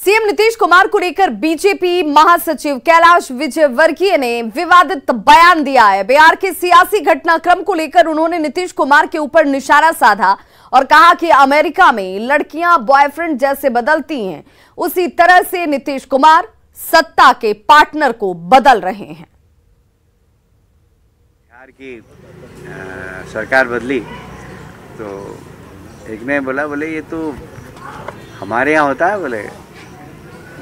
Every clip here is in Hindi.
सीएम नीतीश कुमार को लेकर बीजेपी महासचिव कैलाश विजयवर्गीय ने विवादित बयान दिया है। बिहार के सियासी घटनाक्रम को लेकर उन्होंने नीतीश कुमार के ऊपर निशाना साधा और कहा कि अमेरिका में लड़कियां बॉयफ्रेंड जैसे बदलती हैं, उसी तरह से नीतीश कुमार सत्ता के पार्टनर को बदल रहे हैं। बिहार की सरकार बदली तो एक ने बोले ये तो हमारे यहाँ होता है, बोले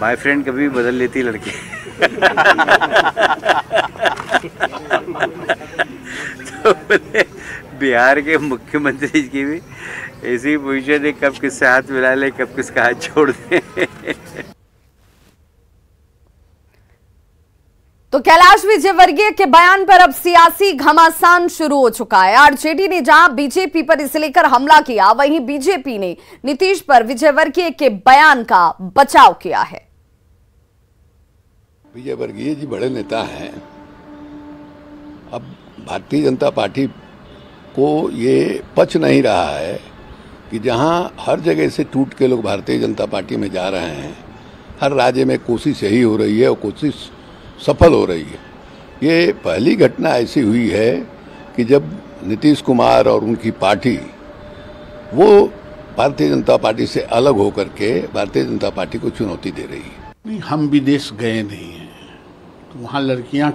बॉयफ्रेंड कभी बदल लेती लड़की। तो बोले बिहार के मुख्यमंत्री की भी ऐसी पोजीशन है, कब किससे हाथ मिला ले, कब किसका हाथ छोड़ दे। तो कैलाश विजयवर्गीय के बयान पर अब सियासी घमासान शुरू हो चुका है। आरजेडी ने जहां बीजेपी पर इसे लेकर हमला किया, वहीं बीजेपी ने नीतीश पर विजयवर्गीय के बयान का बचाव किया है। विजयवर्गीय जी बड़े नेता हैं। अब भारतीय जनता पार्टी को ये पच नहीं रहा है कि जहां हर जगह से टूट के लोग भारतीय जनता पार्टी में जा रहे हैं, हर राज्य में कोशिश यही हो रही है और कोशिश सफल हो रही है। ये पहली घटना ऐसी हुई है कि जब नीतीश कुमार और उनकी पार्टी वो भारतीय जनता पार्टी से अलग होकर के भारतीय जनता पार्टी को चुनौती दे रही है। नहीं, हम विदेश गए नहीं हैं, तो वहाँ लड़कियाँ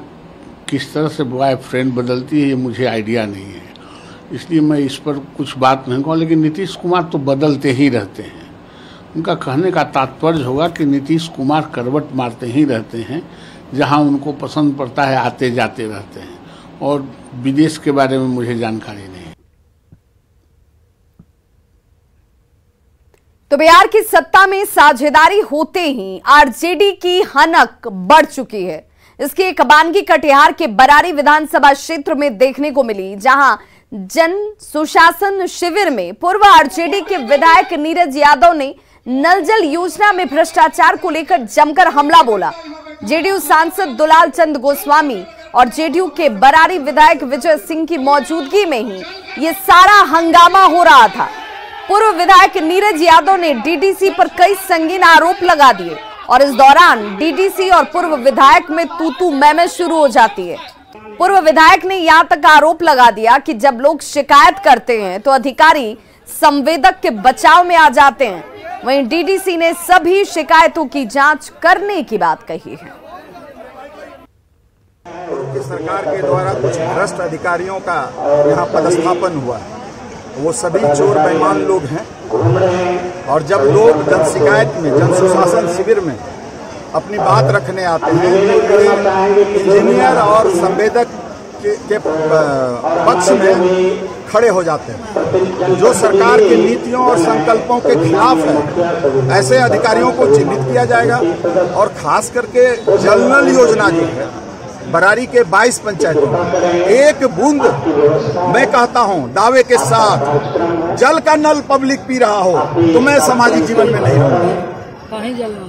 किस तरह से बॉयफ्रेंड बदलती है ये मुझे आइडिया नहीं है, इसलिए मैं इस पर कुछ बात नहीं कहूँ। लेकिन नीतीश कुमार तो बदलते ही रहते हैं। उनका कहने का तात्पर्य होगा कि नीतीश कुमार करवट मारते ही रहते हैं, जहाँ उनको पसंद पड़ता है आते जाते रहते हैं, और विदेश के बारे में मुझे जानकारी नहीं। तो बिहार की सत्ता में साझेदारी होते ही आरजेडी की हनक बढ़ चुकी है। इसकी एक कबानगी कटिहार के बरारी विधानसभा क्षेत्र में देखने को मिली, जहां जन सुशासन शिविर में पूर्व आरजेडी के विधायक नीरज यादव ने नल जल योजना में भ्रष्टाचार को लेकर जमकर हमला बोला। जेडीयू सांसद दुलाल चंद गोस्वामी और जेडीयू के बरारी विधायक विजय सिंह की मौजूदगी में ही ये सारा हंगामा हो रहा था। पूर्व विधायक नीरज यादव ने डीडीसी पर कई संगीन आरोप लगा दिए और इस दौरान डीडीसी और पूर्व विधायक में तू मैं शुरू हो जाती है। पूर्व विधायक ने यहां तक आरोप लगा दिया कि जब लोग शिकायत करते हैं तो अधिकारी संवेदक के बचाव में आ जाते हैं। वहीं डीडीसी ने सभी शिकायतों की जांच करने की बात कही है। सरकार के द्वारा कुछ भ्रष्ट अधिकारियों का यहाँ पदस्थापन हुआ है, वो सभी चोर बेईमान लोग हैं। और जब लोग जन शिकायत में, जन सुशासन शिविर में अपनी बात रखने आते हैं तो इंजीनियर और संवेदक के पक्ष में खड़े हो जाते हैं। जो सरकार की नीतियों और संकल्पों के खिलाफ है, ऐसे अधिकारियों को चिन्हित किया जाएगा। और खास करके जल नल योजना जो है, बरारी के 22 पंचायतों में एक बूंद, मैं कहता हूं दावे के साथ, जल का नल पब्लिक पी रहा हो तो मैं सामाजिक जीवन में नहीं रहूंगा।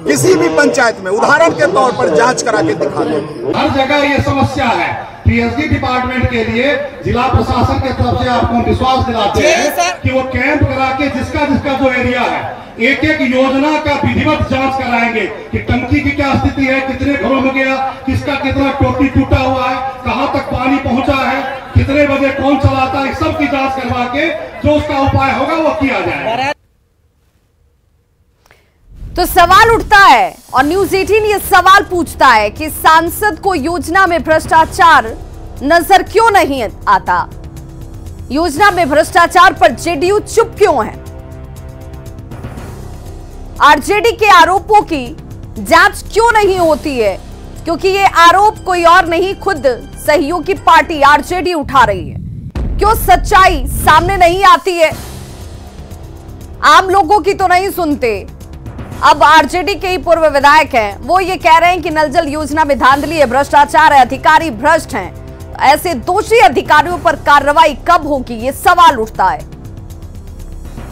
किसी भी पंचायत में उदाहरण के तौर पर जांच करा के दिखा दो। हर जगह ये समस्या है। पीएचडी डिपार्टमेंट के लिए जिला प्रशासन के तरफ से आपको विश्वास दिलाते हैं कि वो कैंप करा के जिसका जो एरिया है, एक एक योजना का विधिवत जांच कराएंगे कि टंकी की क्या स्थिति है, कितने घरों में गया, किसका कितना टोटी टूटा हुआ है, कहां तक पानी पहुंचा है, कितने बजे कौन चलाता है, सब की जांच करवा के जो उसका उपाय होगा वो किया जाएगा। तो सवाल उठता है और न्यूज 18 ये सवाल पूछता है कि सांसद को योजना में भ्रष्टाचार नजर क्यों नहीं आता? योजना में भ्रष्टाचार पर जेडीयू चुप क्यों है? आरजेडी के आरोपों की जांच क्यों नहीं होती है? क्योंकि ये आरोप कोई और नहीं, खुद सहयोगी पार्टी आरजेडी उठा रही है। क्यों सच्चाई सामने नहीं आती है? आम लोगों की तो नहीं सुनते। अब आरजेडी के ही पूर्व विधायक हैं, वो ये कह रहे हैं कि नल जल योजना में धांधली है, भ्रष्टाचार है, अधिकारी भ्रष्ट हैं। ऐसे दोषी अधिकारियों पर कार्रवाई कब होगी, ये सवाल उठता है।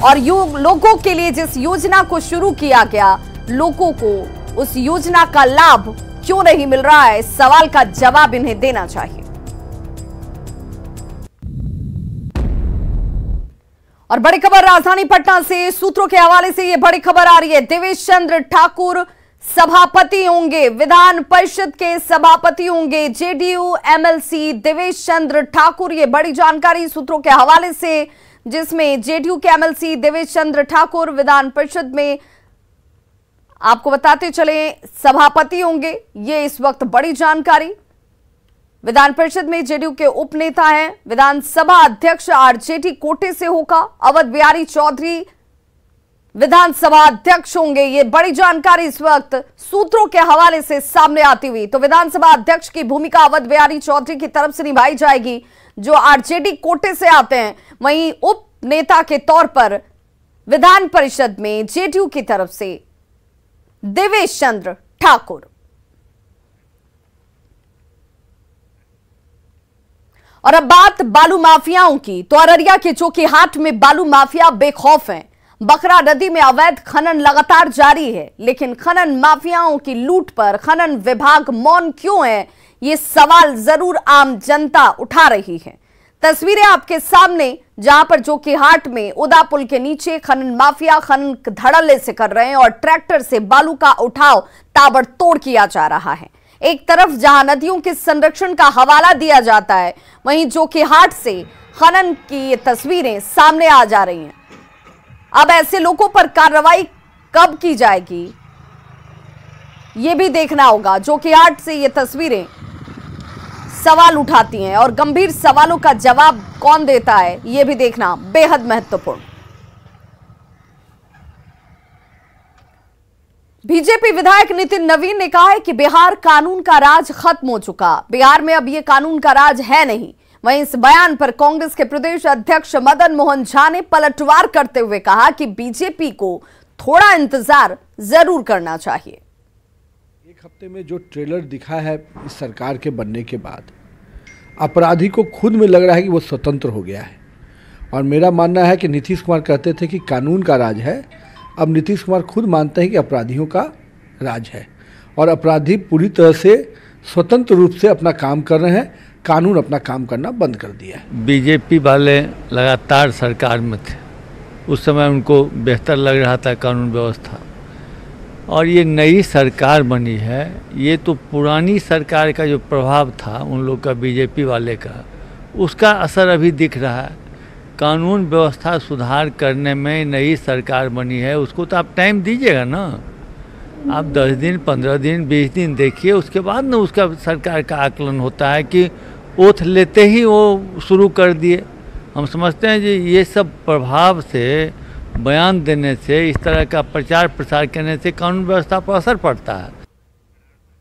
और लोगों के लिए जिस योजना को शुरू किया गया, लोगों को उस योजना का लाभ क्यों नहीं मिल रहा है, इस सवाल का जवाब इन्हें देना चाहिए। और बड़ी खबर राजधानी पटना से सूत्रों के हवाले से ये बड़ी खबर आ रही है। देवेश चंद्र ठाकुर सभापति होंगे, विधान परिषद के सभापति होंगे जेडीयू एमएलसी देवेश चंद्र ठाकुर। ये बड़ी जानकारी सूत्रों के हवाले से, जिसमें जेडीयू के एमएलसी देवेश चंद्र ठाकुर विधान परिषद में आपको बताते चले सभापति होंगे। ये इस वक्त बड़ी जानकारी। विधान परिषद में जेडीयू के उप नेता हैं, विधानसभा अध्यक्ष आरजेडी कोटे से होगा। अवध बिहारी चौधरी विधानसभा अध्यक्ष होंगे। ये बड़ी जानकारी इस वक्त सूत्रों के हवाले से सामने आती हुई। तो विधानसभा अध्यक्ष की भूमिका अवध बिहारी चौधरी की तरफ से निभाई जाएगी, जो आरजेडी कोटे से आते हैं। वहीं उप नेता के तौर पर विधान परिषद में जेडीयू की तरफ से देवेश चंद्र ठाकुर। और अब बात बालू माफियाओं की, तो अररिया के जोकीहाट में बालू माफिया बेखौफ हैं। बकरा नदी में अवैध खनन लगातार जारी है, लेकिन खनन माफियाओं की लूट पर खनन विभाग मौन क्यों है, ये सवाल जरूर आम जनता उठा रही है। तस्वीरें आपके सामने, जहां पर जोकीहाट में उदा पुल के नीचे खनन माफिया खनन धड़ल्ले से कर रहे हैं और ट्रैक्टर से बालू का उठाव ताबड़तोड़ किया जा रहा है। एक तरफ जहां नदियों के संरक्षण का हवाला दिया जाता है, वहीं जोकीहाट से खनन की ये तस्वीरें सामने आ जा रही हैं। अब ऐसे लोगों पर कार्रवाई कब की जाएगी, ये भी देखना होगा। जोकीहाट से ये तस्वीरें सवाल उठाती हैं और गंभीर सवालों का जवाब कौन देता है, ये भी देखना बेहद महत्वपूर्ण। बीजेपी विधायक नितिन नवीन ने कहा है कि बिहार कानून का राज खत्म हो चुका, बिहार में अब ये कानून का राज है नहीं। वहीं इस बयान पर कांग्रेस के प्रदेश अध्यक्ष मदन मोहन झा ने पलटवार करते हुए कहा कि बीजेपी को थोड़ा इंतजार जरूर करना चाहिए। एक हफ्ते में जो ट्रेलर दिखा है इस सरकार के बनने के बाद, अपराधी को खुद में लग रहा है कि वो स्वतंत्र हो गया है। और मेरा मानना है कि नीतीश कुमार कहते थे कि कानून का राज है, अब नीतीश कुमार खुद मानते हैं कि अपराधियों का राज है और अपराधी पूरी तरह से स्वतंत्र रूप से अपना काम कर रहे हैं। कानून अपना काम करना बंद कर दिया है। बीजेपी वाले लगातार सरकार में थे, उस समय उनको बेहतर लग रहा था कानून व्यवस्था, और ये नई सरकार बनी है, ये तो पुरानी सरकार का जो प्रभाव था उन लोग का, बीजेपी वाले का, उसका असर अभी दिख रहा है। कानून व्यवस्था सुधार करने में नई सरकार बनी है, उसको तो आप टाइम दीजिएगा ना। आप 10 दिन 15 दिन 20 दिन देखिए, उसके बाद ना उसका सरकार का आकलन होता है कि ओथ लेते ही वो शुरू कर दिए। हम समझते हैं कि ये सब प्रभाव से, बयान देने से, इस तरह का प्रचार प्रसार करने से कानून व्यवस्था पर असर पड़ता है।